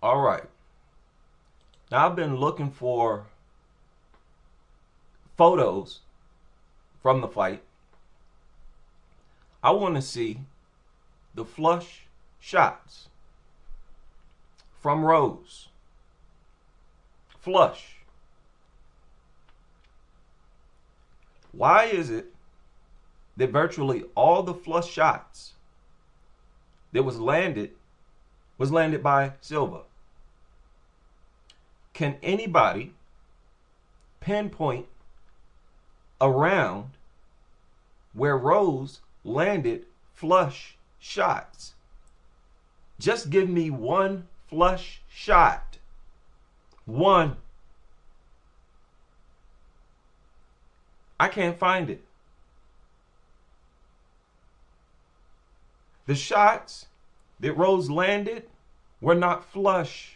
All right. Now I've been looking for photos from the fight. I want to see the flush shots from Rose. Flush. Why is it that virtually all the flush shots that was landed by Silva? Can anybody pinpoint a round where Rose landed flush shots? Just give me one flush shot. One. I can't find it. The shots that Rose landed were not flush.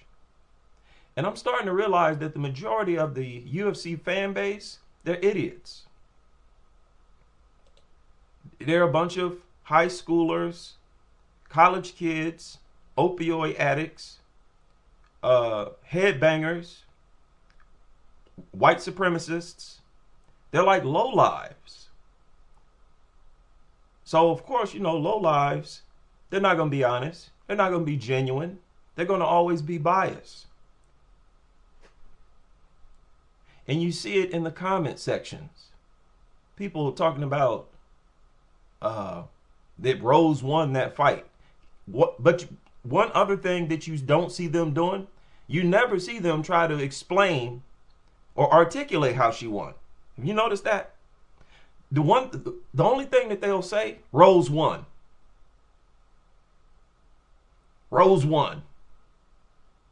And I'm starting to realize that the majority of the UFC fan base, they're idiots. They're a bunch of high schoolers, college kids, opioid addicts, headbangers, white supremacists. They're like lowlives. So, of course, lowlives, they're not going to be honest. They're not going to be genuine. They're going to always be biased. And you see it in the comment sections. People talking about that Rose won that fight. But one other thing that you don't see them doing, you never see them try to explain or articulate how she won. Have you noticed that? The only thing that they'll say, Rose won. Rose won.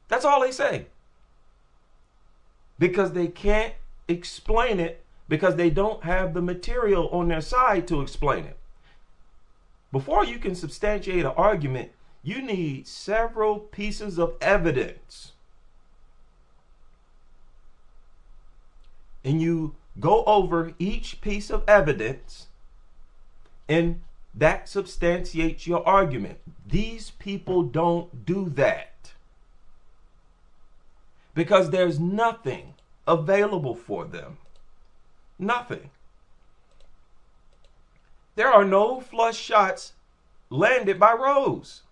That's all they say. Because they can't explain it, because they don't have the material on their side to explain it. Before you can substantiate an argument, you need several pieces of evidence. And you go over each piece of evidence, and that substantiates your argument. These people don't do that. Because there's nothing available for them. Nothing. There are no flush shots landed by Rose.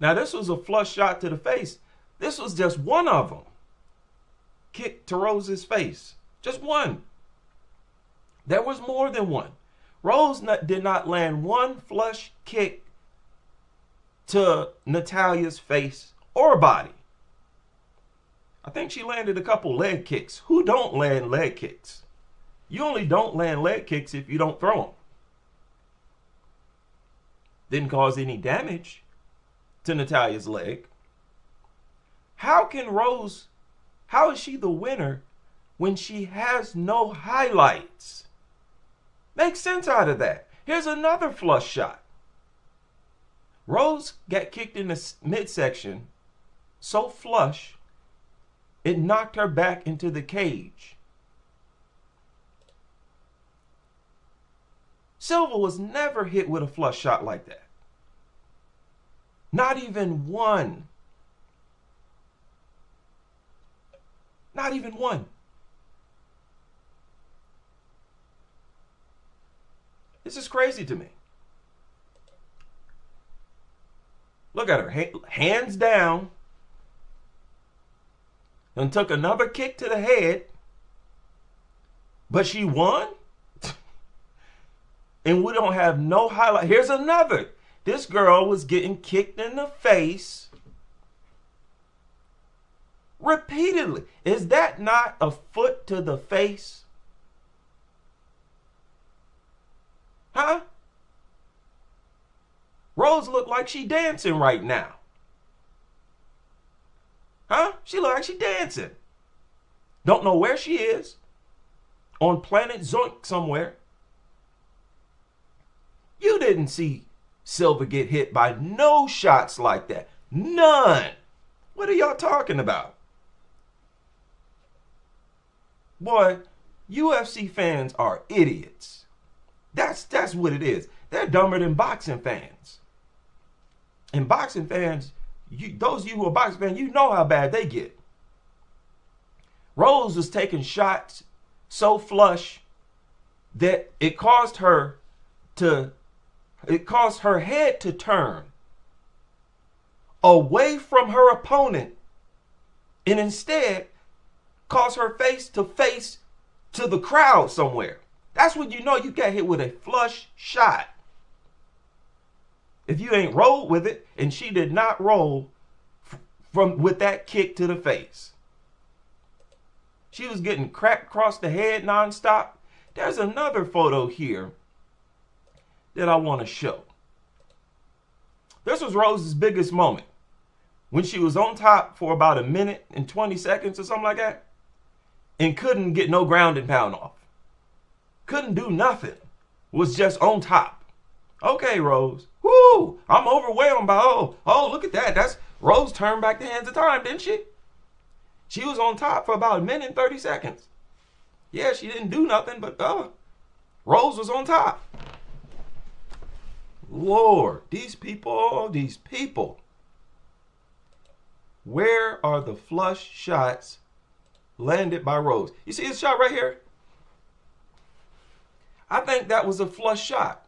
Now, this was a flush shot to the face. This was just one of them. Kick to Rose's face. Just one. There was more than one. Rose did not land one flush kick to Natalia's face or body. I think she landed a couple leg kicks. Who don't land leg kicks? You only don't land leg kicks if you don't throw them. Didn't cause any damage to Natalia's leg. How is she the winner when she has no highlights? Make sense out of that. Here's another flush shot. Rose got kicked in the midsection so flush, it knocked her back into the cage. Silva was never hit with a flush shot like that. Not even one. Not even one. This is crazy to me. Look at her, hands down, and took another kick to the head, but she won? And we don't have no highlight. Here's another. This girl was getting kicked in the face repeatedly. Is that not a foot to the face? Huh? Rose looked like she dancing right now. Huh? She look like she dancing. Don't know where she is. On planet Zoink somewhere. You didn't see Silva get hit by no shots like that. None. What are y'all talking about? Boy, UFC fans are idiots. That's what it is. They're dumber than boxing fans. And boxing fans, those of you who are boxing fans, you know how bad they get. Rose was taking shots so flush that it caused her head to turn away from her opponent and instead caused her face to the crowd somewhere. That's when you know you got hit with a flush shot. If you ain't rolled with it, and she did not roll with that kick to the face. She was getting cracked across the head nonstop. There's another photo here that I want to show. This was Rose's biggest moment, when she was on top for about a minute and 20 seconds or something like that, and couldn't get no ground and pound off. Couldn't do nothing. Was just on top. Okay, Rose. Whoo! I'm overwhelmed by, oh, look at that. That's Rose turned back the hands of time, didn't she? She was on top for about a minute and 30 seconds. Yeah, she didn't do nothing, but Rose was on top. Lord, these people. Where are the flush shots landed by Rose? You see this shot right here? I think that was a flush shot.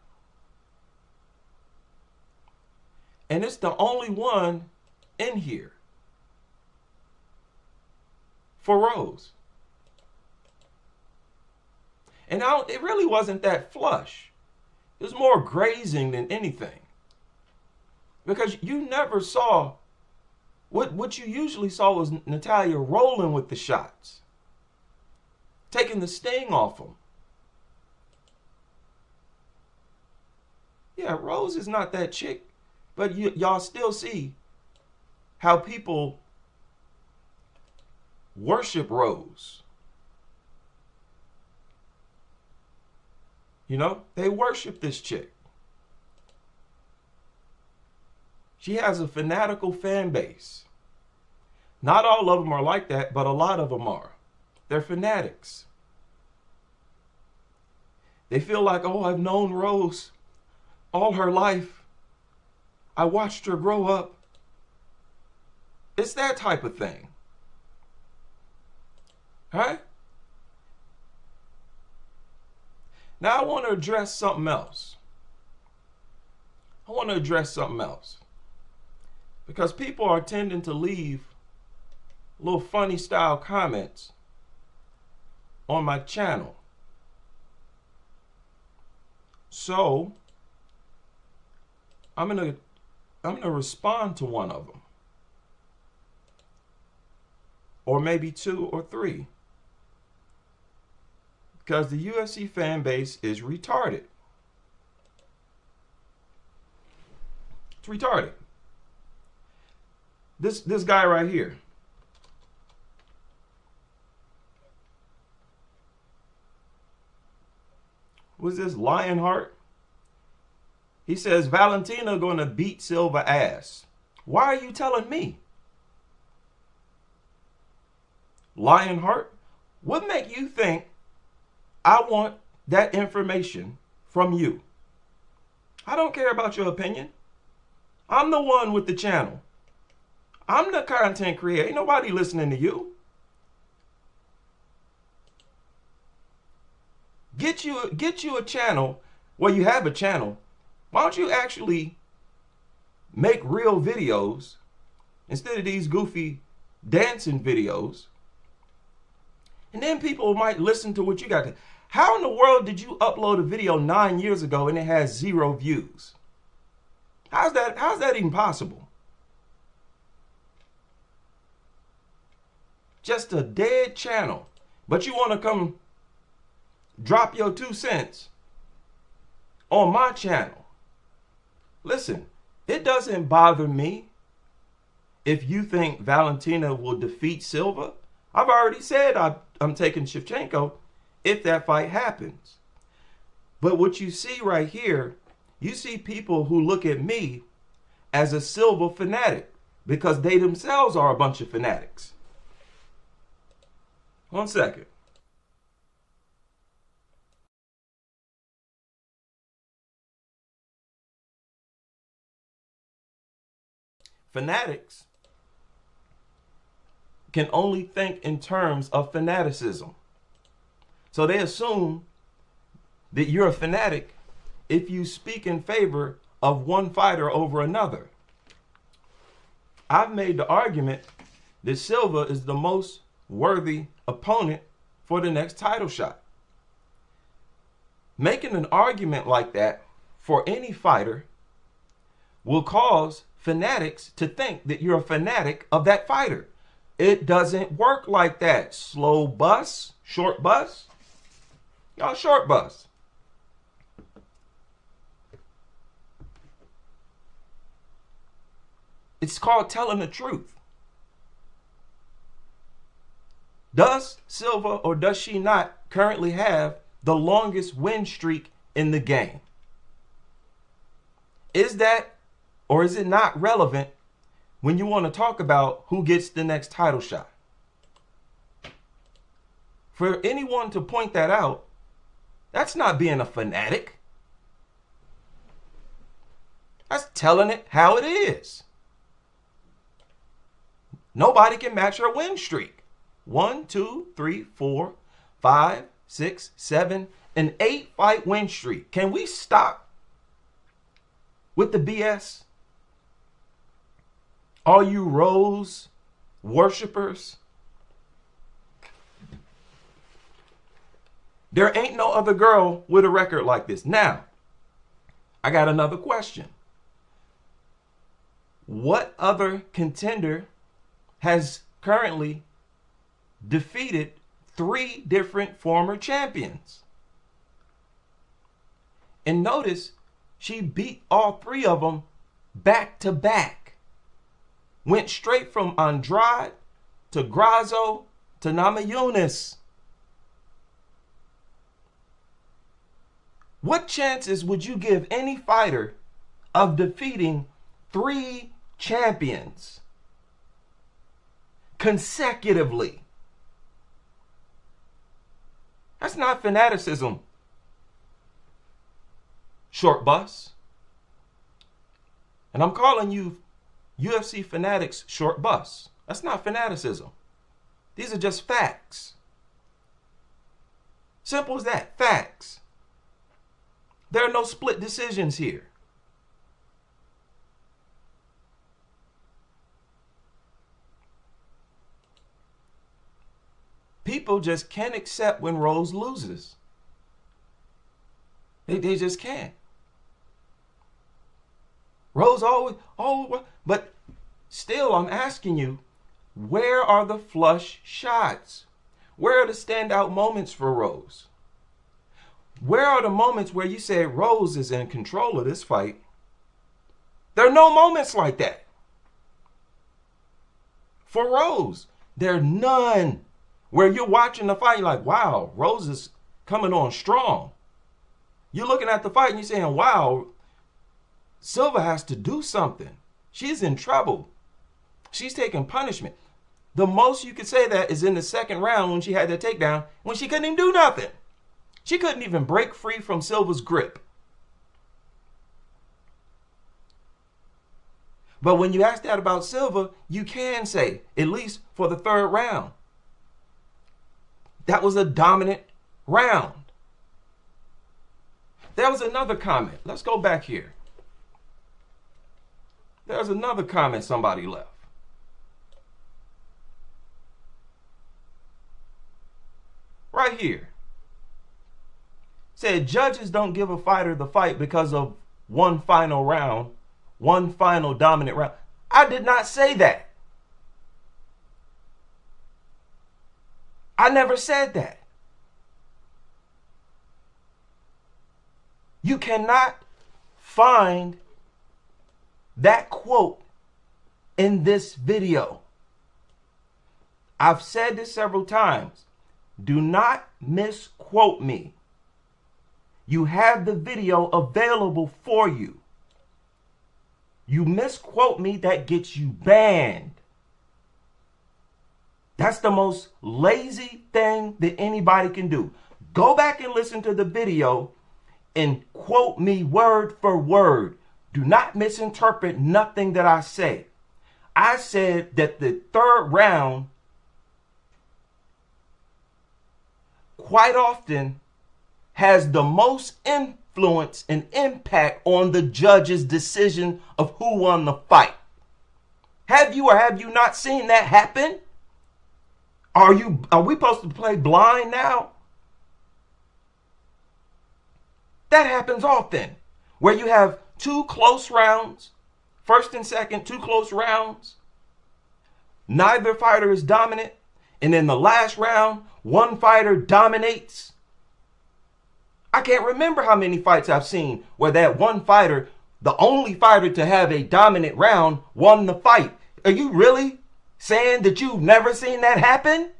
And it's the only one in here for Rose. And it really wasn't that flush. It was more grazing than anything. Because you never saw, what you usually saw was Natalya rolling with the shots. Taking the sting off them. Yeah, Rose is not that chick. But y'all still see how people worship Rose. You know, they worship this chick. She has a fanatical fan base. Not all of them are like that, but a lot of them are. They're fanatics. They feel like, oh, I've known Rose all her life. I watched her grow up. It's that type of thing. Right? Now I want to address something else. Because people are tending to leave little funny style comments on my channel. So I'm going to respond to one of them. Or maybe two or three. Because the UFC fan base is retarded. It's retarded. This guy right here. What's this? Lionheart? He says, Valentina going to beat Silva ass. Why are you telling me? Lionheart, what make you think I want that information from you? I don't care about your opinion. I'm the one with the channel. I'm the content creator. Ain't nobody listening to you. Get you a channel. Well, you have a channel. Why don't you actually make real videos instead of these goofy dancing videos? And then people might listen to what you got to. How in the world did you upload a video 9 years ago and it has 0 views? How's that even possible? Just a dead channel. But you want to come drop your 2 cents on my channel. Listen, it doesn't bother me if you think Valentina will defeat Silva. I've already said I'm taking Shevchenko if that fight happens. But what you see right here, you see people who look at me as a Silva fanatic because they themselves are a bunch of fanatics. 1 second. fanatics can only think in terms of fanaticism. So they assume that you're a fanatic if you speak in favor of one fighter over another. I've made the argument that Silva is the most worthy opponent for the next title shot. Making an argument like that for any fighter will cause fanatics to think that you're a fanatic of that fighter. It doesn't work like that. Slow bus, short bus. Y'all short bus. It's called telling the truth. Does Silva or does she not currently have the longest win streak in the game? Is that or is it not relevant when you want to talk about who gets the next title shot? For anyone to point that out, that's not being a fanatic. That's telling it how it is. Nobody can match her win streak. 1, 2, 3, 4, 5, 6, 7, an 8-fight win streak. Can we stop with the BS? All you Rose worshipers. There ain't no other girl with a record like this. Now, I got another question. What other contender has currently defeated 3 different former champions? And notice she beat all 3 of them back to back. Went straight from Andrade to Grasso to Namajunas. What chances would you give any fighter of defeating 3 champions consecutively? That's not fanaticism. Short bus. And I'm calling you UFC fanatics short bus. That's not fanaticism. These are just facts. Simple as that. Facts. There are no split decisions here. People just can't accept when Rose loses. They just can't. Rose always, but still I'm asking you, where are the flush shots? Where are the standout moments for Rose? Where are the moments where you say Rose is in control of this fight? There are no moments like that. For Rose, there are none. Where you're watching the fight, you're like, wow, Rose is coming on strong. You're looking at the fight and you're saying, wow, Silva has to do something. She's in trouble. She's taking punishment. The most you could say that is in the second round when she had that takedown, when she couldn't even do nothing. She couldn't even break free from Silva's grip. But when you ask that about Silva, you can say, at least for the third round, that was a dominant round. There was another comment. Let's go back here. There's another comment somebody left. Right here. Said judges don't give a fighter the fight because of one final round, one final dominant round. I did not say that. I never said that. You cannot find that quote in this video. I've said this several times. Do not misquote me. You have the video available for you. You misquote me, that gets you banned. That's the most lazy thing that anybody can do. Go back and listen to the video and quote me word for word. Do not misinterpret nothing that I say. I said that the third round quite often has the most influence and impact on the judge's decision of who won the fight. Have you or have you not seen that happen? Are we supposed to play blind now? That happens often, where you have two close rounds, first and second, two close rounds. Neither fighter is dominant. And in the last round, one fighter dominates. I can't remember how many fights I've seen where that one fighter, the only fighter to have a dominant round, won the fight. Are you really saying that you've never seen that happen?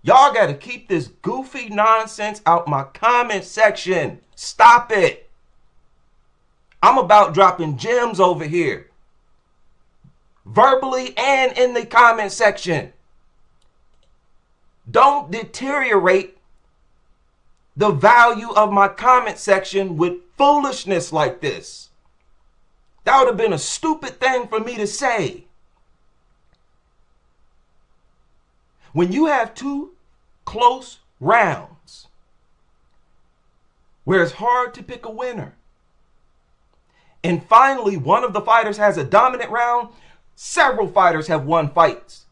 Y'all got to keep this goofy nonsense out my comment section. Stop it. I'm about dropping gems over here, verbally and in the comment section. Don't deteriorate the value of my comment section with foolishness like this. That would have been a stupid thing for me to say. When you have two close rounds where it's hard to pick a winner, and finally one of the fighters has a dominant round, several fighters have won fights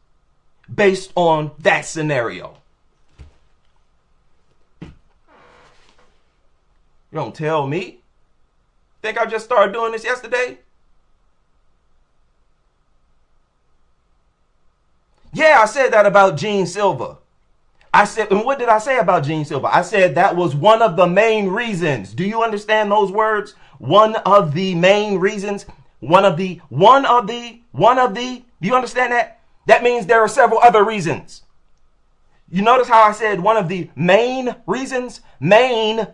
based on that scenario. You don't tell me. Think I just started doing this yesterday? Yeah, I said that about Silva. I said, and what did I say about Silva? I said that was one of the main reasons. Do you understand those words? One of the main reasons. One of the. Do you understand that? That means there are several other reasons. You notice how I said one of the main reasons? Main.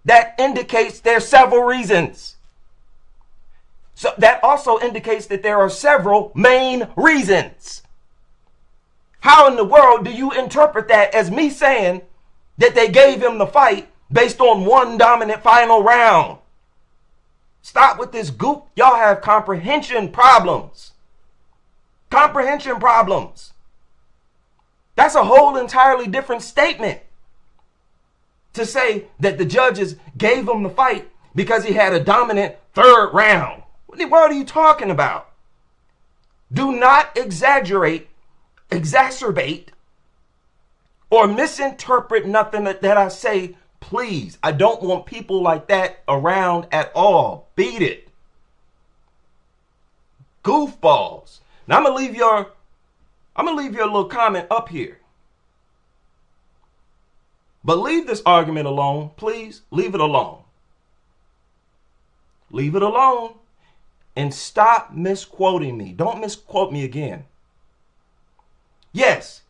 That indicates there's several reasons. So that also indicates that there are several main reasons. How in the world do you interpret that as me saying that they gave him the fight based on one dominant final round? Stop with this goop. Y'all have comprehension problems. Comprehension problems. That's a whole entirely different statement. To say that the judges gave him the fight because he had a dominant third round. What in the world are you talking about? Do not exaggerate, exacerbate, or misinterpret nothing that I say, please. I don't want people like that around at all. Beat it. Goofballs. Now I'm gonna leave your little comment up here. But leave this argument alone, please. Leave it alone. Leave it alone. And stop misquoting me. Don't misquote me again. Yes.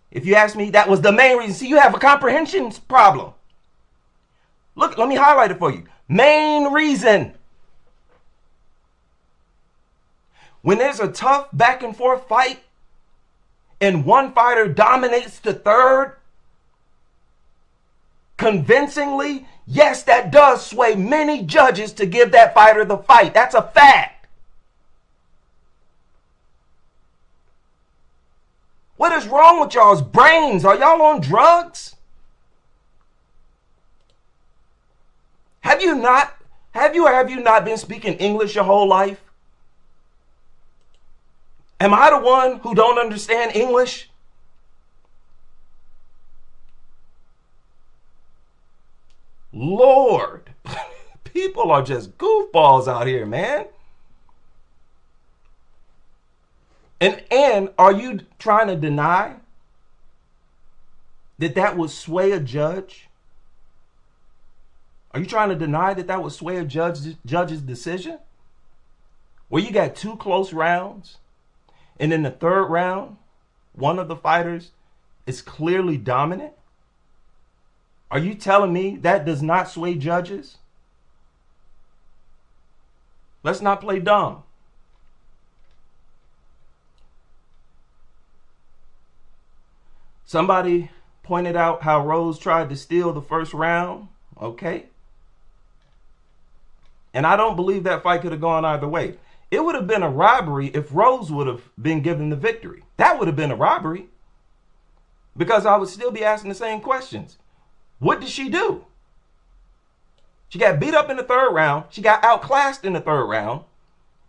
If you ask me, that was the main reason. See, you have a comprehension problem. Look, let me highlight it for you. Main reason. When there's a tough back and forth fight and one fighter dominates the third, convincingly, yes, that does sway many judges to give that fighter the fight. That's a fact. What is wrong with y'all's brains? Are y'all on drugs? Have you or have you not been speaking English your whole life? Am I the one who don't understand English? Lord, people are just goofballs out here, man. And are you trying to deny that would sway a judge? Are you trying to deny that would sway a judge's decision? Where you got two close rounds, and in the third round, one of the fighters is clearly dominant? Are you telling me that does not sway judges? Let's not play dumb. Somebody pointed out how Rose tried to steal the first round. Okay. And I don't believe that fight could have gone either way. It would have been a robbery if Rose would have been given the victory. That would have been a robbery. Because I would still be asking the same questions. What did she do? She got beat up in the third round. She got outclassed in the third round.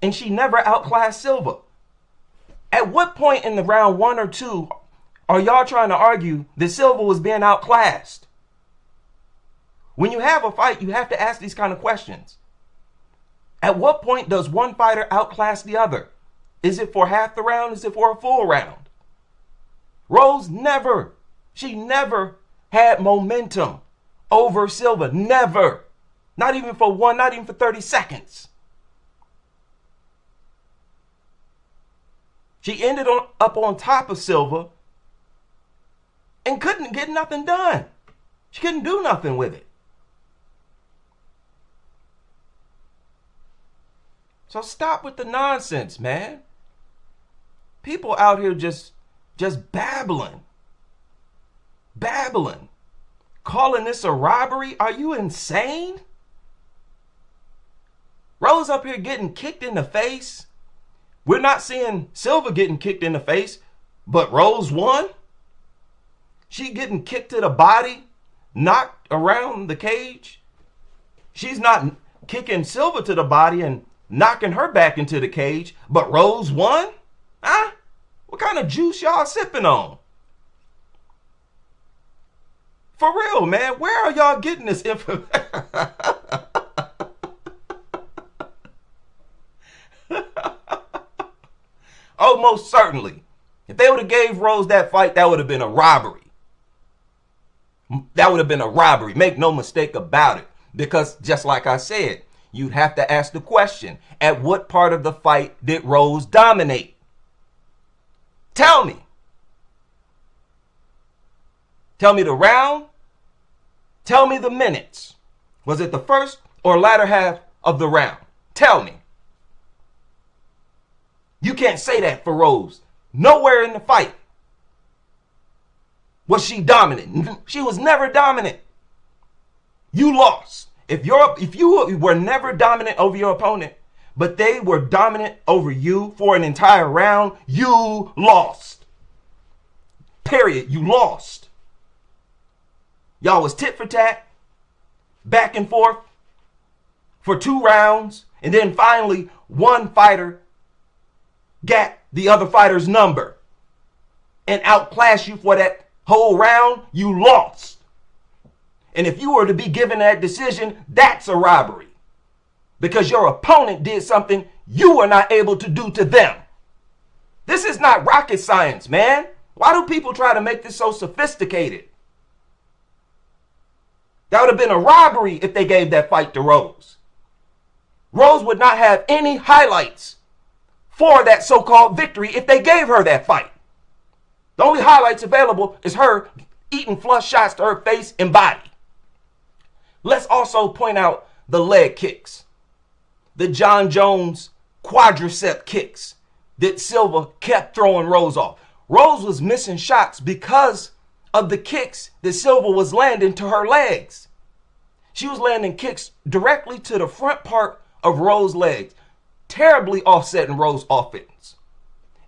And she never outclassed Silva. At what point in the round 1 or 2 are y'all trying to argue that Silva was being outclassed? When you have a fight, you have to ask these kind of questions. At what point does one fighter outclass the other? Is it for half the round? Is it for a full round? Rose never. She never had momentum over Silva. Never. Not even for one, not even for 30 seconds. She ended up on top of Silva and couldn't get nothing done. She couldn't do nothing with it. So stop with the nonsense, man. People out here just babbling. Babbling. Calling this a robbery? Are you insane? Rose up here getting kicked in the face. We're not seeing Silva getting kicked in the face, but Rose won. She getting kicked to the body, knocked around the cage. She's not kicking Silva to the body and knocking her back into the cage, but Rose won? Huh? What kind of juice y'all sipping on? For real, man, where are y'all getting this information? Oh, most certainly. If they would have gave Rose that fight, that would have been a robbery. That would have been a robbery. Make no mistake about it. Because just like I said, you'd have to ask the question, at what part of the fight did Rose dominate? Tell me. Tell me the round. Tell me the minutes. Was it the first or latter half of the round? Tell me. You can't say that for Rose. Nowhere in the fight was she dominant. She was never dominant. You lost. If you were never dominant over your opponent, but they were dominant over you for an entire round, you lost. Period. You lost. Y'all was tit for tat, back and forth for 2 rounds, and then finally one fighter got the other fighter's number and outclassed you for that whole round. You lost. And if you were to be given that decision, that's a robbery. Because your opponent did something you were not able to do to them. This is not rocket science, man. Why do people try to make this so sophisticated? That would have been a robbery if they gave that fight to Rose. Rose would not have any highlights for that so-called victory if they gave her that fight. The only highlights available is her eating flush shots to her face and body. Let's also point out the leg kicks. The John Jones quadricep kicks that Silva kept throwing Rose off. Rose was missing shots because of the kicks that Silva was landing to her legs. She was landing kicks directly to the front part of Rose's legs, terribly offsetting Rose's offense.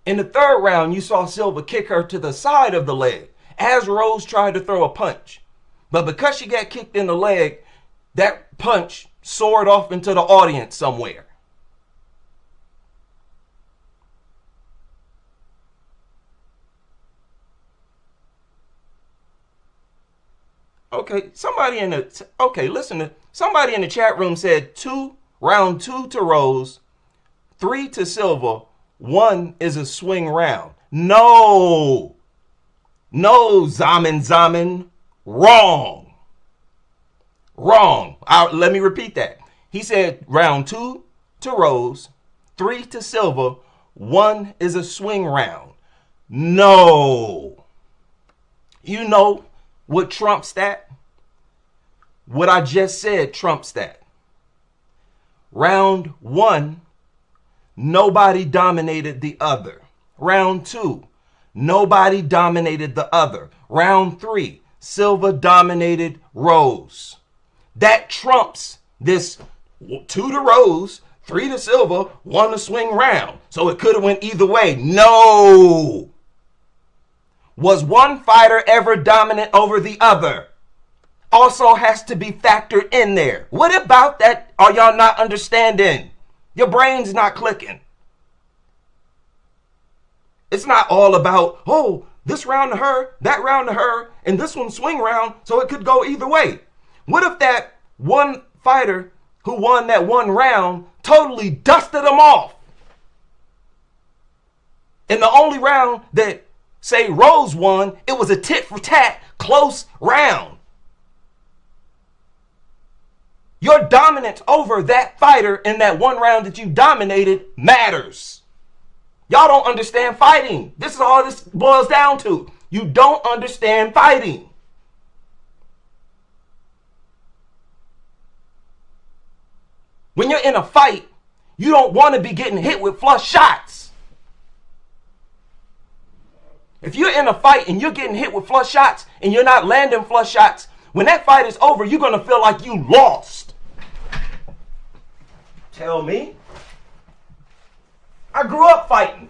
In the third round, you saw Silva kick her to the side of the leg as Rose tried to throw a punch. But because she got kicked in the leg, that punch soared off into the audience somewhere. Okay, somebody in the chat room said round 2 to Rose, 3 to Silva, 1 is a swing round. No, Zaman, wrong. Let me repeat that. He said round 2 to Rose, 3 to Silva, 1 is a swing round. No. You know what trumps that? What I just said trumps that. Round 1, nobody dominated the other. Round 2, nobody dominated the other. Round 3, Silva dominated Rose. That trumps this 2 to Rose, 3 to Silva, 1 to swing round. So it could have went either way. No. Was one fighter ever dominant over the other? Also has to be factored in there. What about that are y'all not understanding? Your brain's not clicking. It's not all about, oh, this round to her, that round to her, and this one swing round, so it could go either way. What if that one fighter who won that one round totally dusted them off? And the only round that, say, Rose won, it was a tit for tat, close round. Your dominance over that fighter in that one round that you dominated matters. Y'all don't understand fighting. This is all this boils down to. You don't understand fighting. When you're in a fight, you don't want to be getting hit with flush shots. If you're in a fight and you're getting hit with flush shots and you're not landing flush shots, when that fight is over, you're going to feel like you lost. Tell me. I grew up fighting.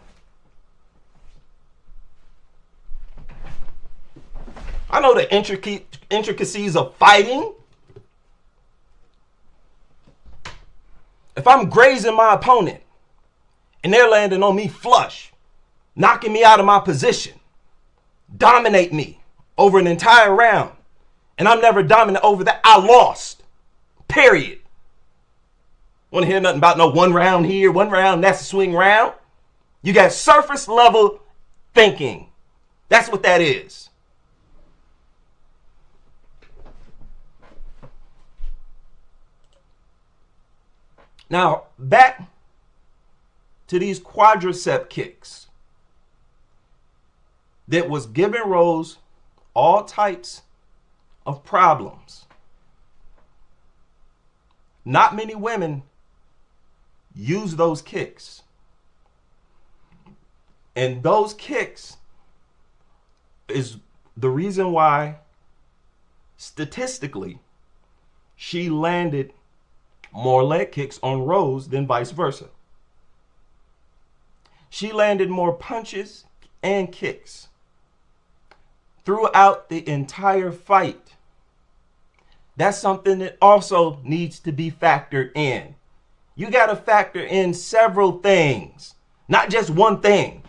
I know the intricacies of fighting. If I'm grazing my opponent and they're landing on me flush, knocking me out of my position, dominate me over an entire round, and I'm never dominant over that, I lost. Period. Want to hear nothing about no one round here, one round, that's a swing round? You got surface level thinking. That's what that is. Now, back to these quadricep kicks that was giving Rose all types of problems. Not many women use those kicks. And those kicks is the reason why, statistically, she landed more leg kicks on Rose than vice versa. She landed more punches and kicks throughout the entire fight. That's something that also needs to be factored in. You got to factor in several things, not just one thing.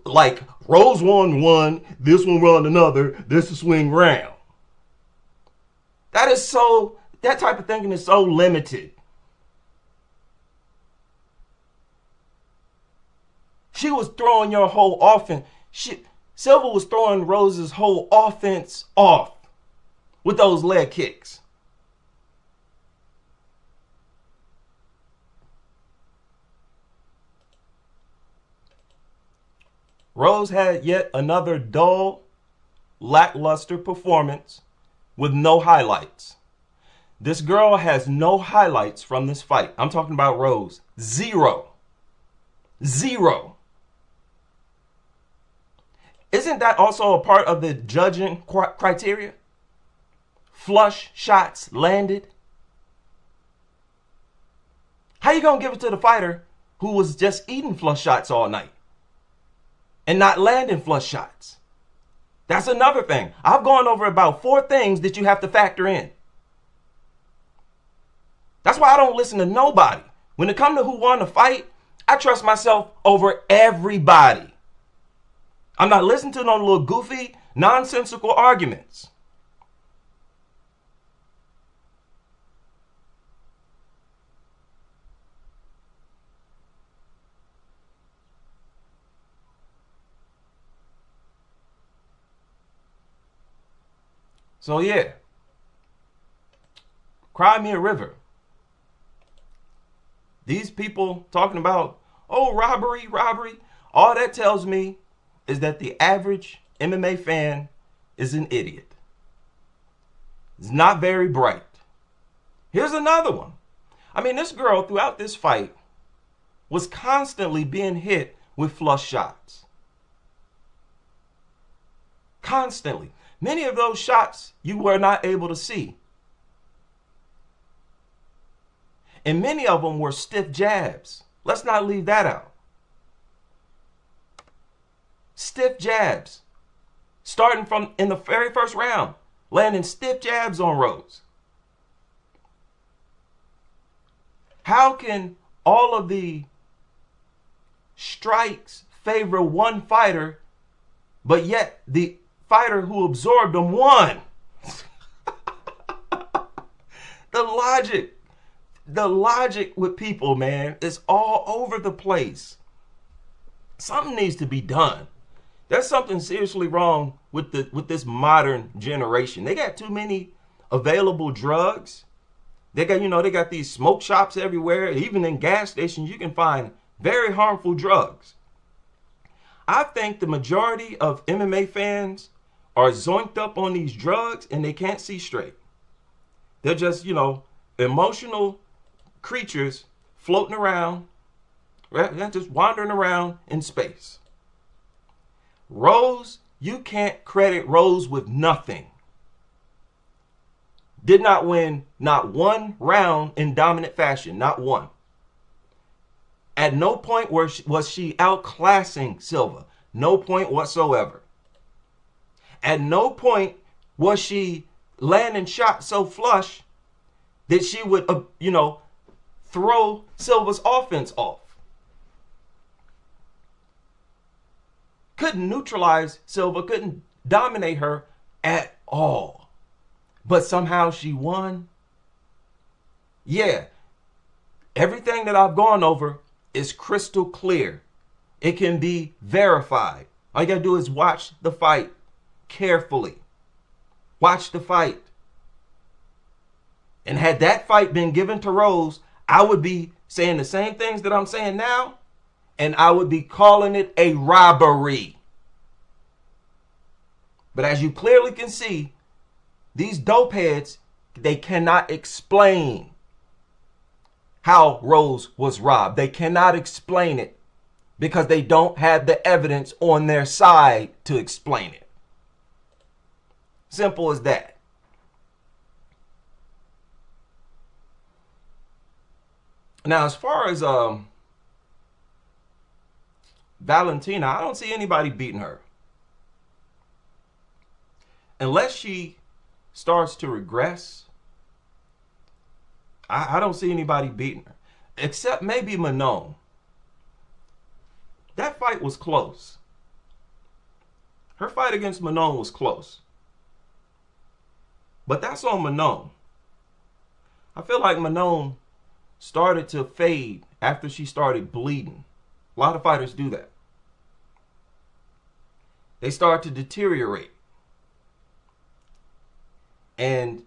Like Rose won one, this one won another, this is swing round. That type of thinking is so limited. She was throwing your whole offense. Silva was throwing Rose's whole offense off with those leg kicks. Rose had yet another dull, lackluster performance with no highlights. This girl has no highlights from this fight. I'm talking about Rose. Zero. Isn't that also a part of the judging criteria? Flush shots landed. How you gonna give it to the fighter who was just eating flush shots all night and not landing flush shots? That's another thing. I've gone over about 4 things that you have to factor in. That's why I don't listen to nobody. When it comes to who won the fight, I trust myself over everybody. I'm not listening to no little goofy, nonsensical arguments. So yeah, cry me a river. These people talking about, oh, robbery, all that tells me is that the average MMA fan is an idiot. It's not very bright. Here's another one. I mean, this girl throughout this fight was constantly being hit with flush shots. Constantly. Many of those shots you were not able to see. And many of them were stiff jabs. Let's not leave that out. Stiff jabs. Starting from in the very first round, landing stiff jabs on Rose. How can all of the strikes favor one fighter, but yet the fighter who absorbed them won? The logic with people, man, is all over the place. Something needs to be done. There's something seriously wrong with this modern generation. They got too many available drugs. They got these smoke shops everywhere. Even in gas stations, you can find very harmful drugs. I think the majority of MMA fans are zoinked up on these drugs and they can't see straight. They're just, emotional creatures floating around, right? They're just wandering around in space. Rose, you can't credit Rose with nothing. Did not win not one round in dominant fashion, not one. At no point was she outclassing Silva. No point whatsoever. At no point was she landing shots so flush that she would, throw Silva's offense off. Couldn't neutralize Silva, couldn't dominate her at all. But somehow she won. Yeah, everything that I've gone over is crystal clear. It can be verified. All you gotta do is watch the fight carefully. Watch the fight. And had that fight been given to Rose, I would be saying the same things that I'm saying now, and I would be calling it a robbery. But as you clearly can see, these dope heads, they cannot explain how Rose was robbed. They cannot explain it because they don't have the evidence on their side to explain it. Simple as that. Now, as far as Valentina, I don't see anybody beating her. Unless she starts to regress, I don't see anybody beating her. Except maybe Manon. That fight was close. Her fight against Manon was close. But that's on Manon. I feel like Manon started to fade after she started bleeding. A lot of fighters do that. They start to deteriorate. And,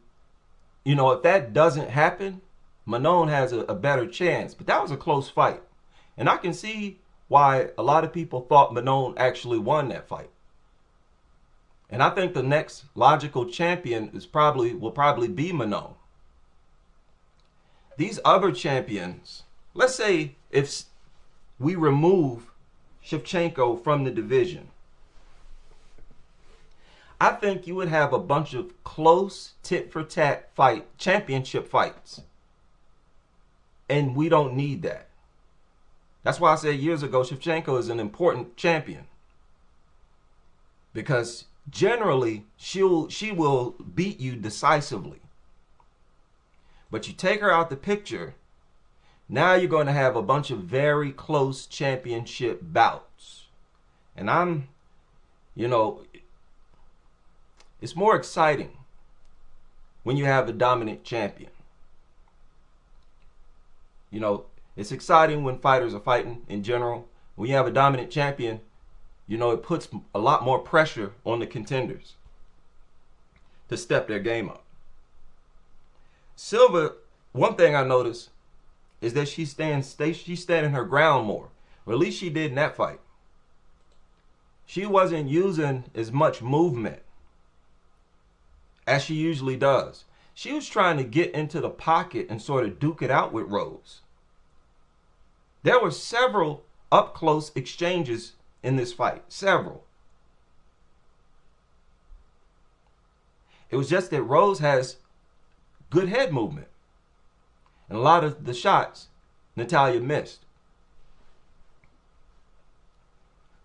if that doesn't happen, Manon has a better chance. But that was a close fight. And I can see why a lot of people thought Manon actually won that fight. And I think the next logical champion will probably be Manon. These other champions, let's say if we remove Shevchenko from the division, I think you would have a bunch of close tit-for-tat championship fights. And we don't need that. That's why I said years ago, Shevchenko is an important champion. Because generally, she will beat you decisively. But you take her out the picture, now you're going to have a bunch of very close championship bouts. And it's more exciting when you have a dominant champion. It's exciting when fighters are fighting in general. When you have a dominant champion, it puts a lot more pressure on the contenders to step their game up. Silva, one thing I noticed is that she's standing her ground more. Or at least she did in that fight. She wasn't using as much movement as she usually does. She was trying to get into the pocket and sort of duke it out with Rose. There were several up-close exchanges in this fight. Several. It was just that Rose has good head movement. And a lot of the shots Natalya missed.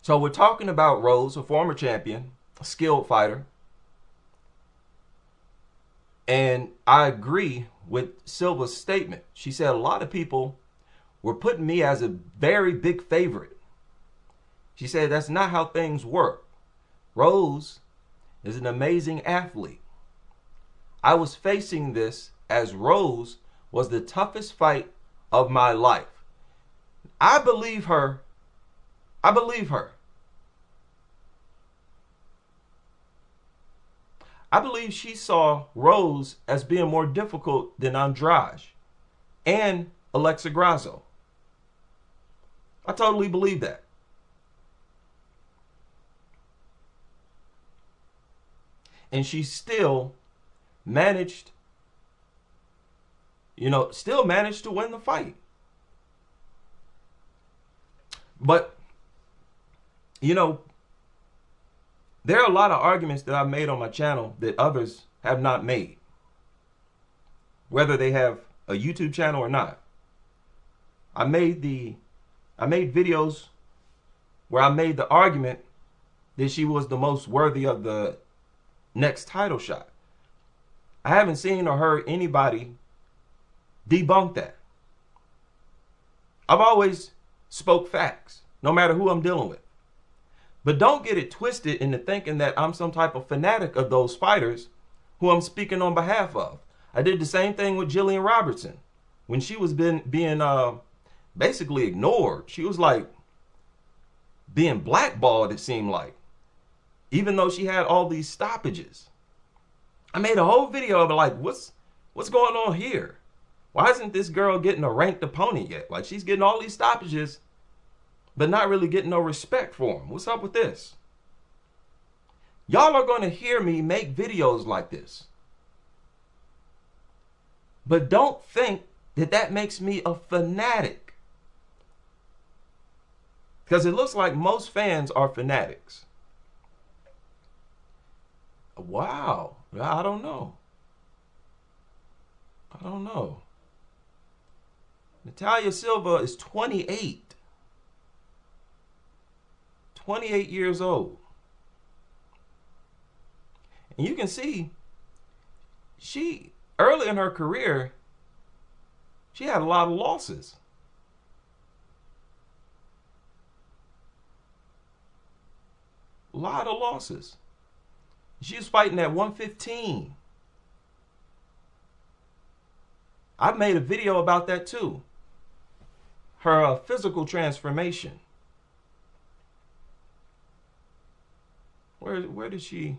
So we're talking about Rose, a former champion, a skilled fighter. And I agree with Silva's statement. She said a lot of people were putting me as a very big favorite. She said that's not how things work. Rose is an amazing athlete. I was facing this as Rose was the toughest fight of my life. I believe her. I believe her. I believe she saw Rose as being more difficult than Andrade and Alexa Grasso. I totally believe that. And she still managed, to win the fight. But, there are a lot of arguments that I've made on my channel that others have not made, whether they have a YouTube channel or not. I made videos where I made the argument that she was the most worthy of the next title shot. I haven't seen or heard anybody debunk that. I've always spoke facts, no matter who I'm dealing with. But don't get it twisted into thinking that I'm some type of fanatic of those fighters who I'm speaking on behalf of. I did the same thing with Jillian Robertson when she was being basically ignored. She was like being blackballed, it seemed like, even though she had all these stoppages. I made a whole video of it, like, what's going on here? Why isn't this girl getting a ranked opponent yet? Like, she's getting all these stoppages, but not really getting no respect for him. What's up with this? Y'all are going to hear me make videos like this. But don't think that that makes me a fanatic. Because it looks like most fans are fanatics. Wow. I don't know. Natalya Silva is 28. 28 years old. And you can see she, early in her career, she had a lot of losses. A lot of losses. She was fighting at 115. I made a video about that too. Her physical transformation. Where did she?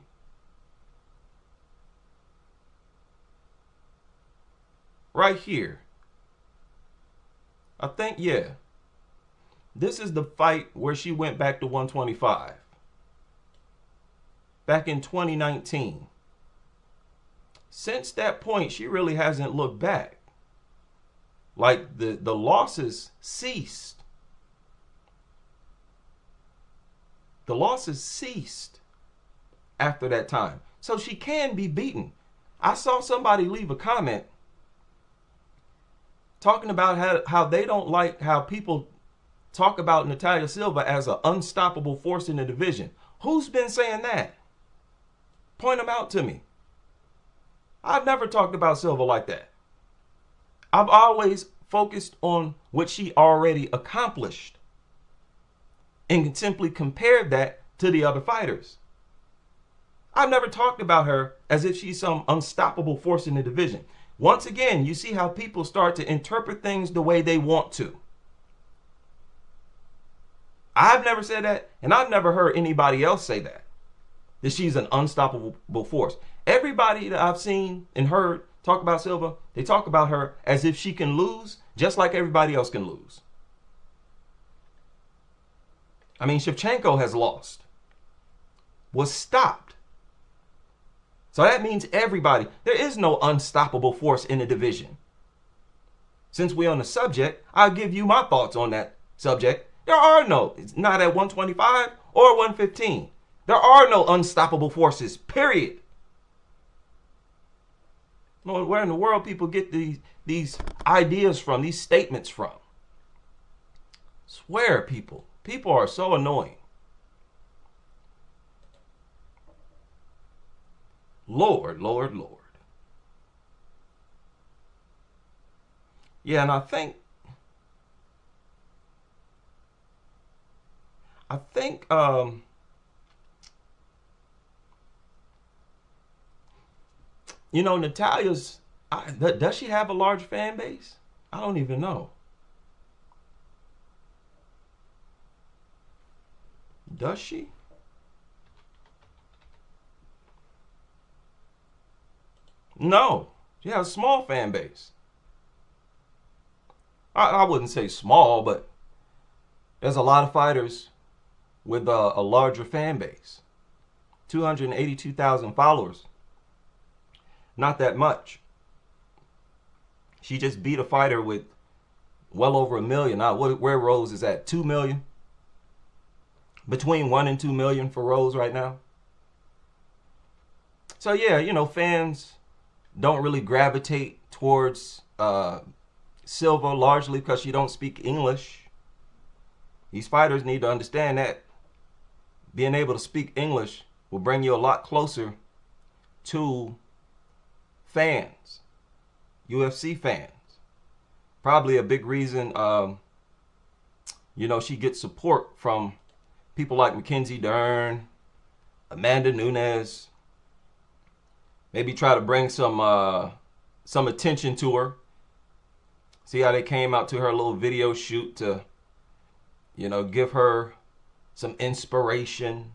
Right here. I think, yeah. This is the fight where she went back to 125. Back in 2019. Since that point, she really hasn't looked back. Like the losses ceased. The losses ceased after that time. So she can be beaten. I saw somebody leave a comment talking about how they don't like how people talk about Natalya Silva as an unstoppable force in the division. Who's been saying that? Point them out to me. I've never talked about Silva like that. I've always focused on what she already accomplished and simply compared that to the other fighters. I've never talked about her as if she's some unstoppable force in the division. Once again, you see how people start to interpret things the way they want to. I've never said that, and I've never heard anybody else say that she's an unstoppable force. Everybody that I've seen and heard talk about Silva, they talk about her as if she can lose just like everybody else can lose. I mean, Shevchenko has lost, was stopped. So that means everybody, there is no unstoppable force in the division. Since we're on the subject, I'll give you my thoughts on that subject. There are no, it's not at 125 or 115. There are no unstoppable forces, period. Where in the world people get these ideas from, these statements from? Swear, people are so annoying. Lord, Lord, Lord. Yeah, and I think Natalia's, does she have a large fan base? I don't even know. Does she? No, she has a small fan base. I wouldn't say small, but there's a lot of fighters with a larger fan base. 282,000 followers. Not that much. She just beat a fighter with well over 1 million. Now, where Rose is at, 2 million? Between 1 and 2 million for Rose right now. So yeah, fans don't really gravitate towards Silva largely because she don't speak English. These fighters need to understand that being able to speak English will bring you a lot closer to fans, UFC fans. Probably a big reason, she gets support from people like Mackenzie Dern, Amanda Nunes. Maybe try to bring some attention to her. See how they came out to her little video shoot to, give her some inspiration,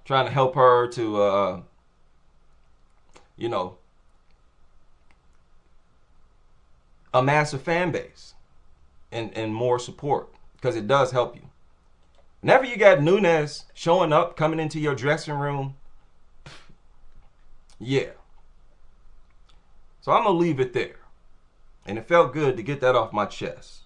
trying to help her to, amass a fan base and more support, because it does help you. Whenever you got Nunes showing up, coming into your dressing room, yeah. So I'm going to leave it there. And it felt good to get that off my chest.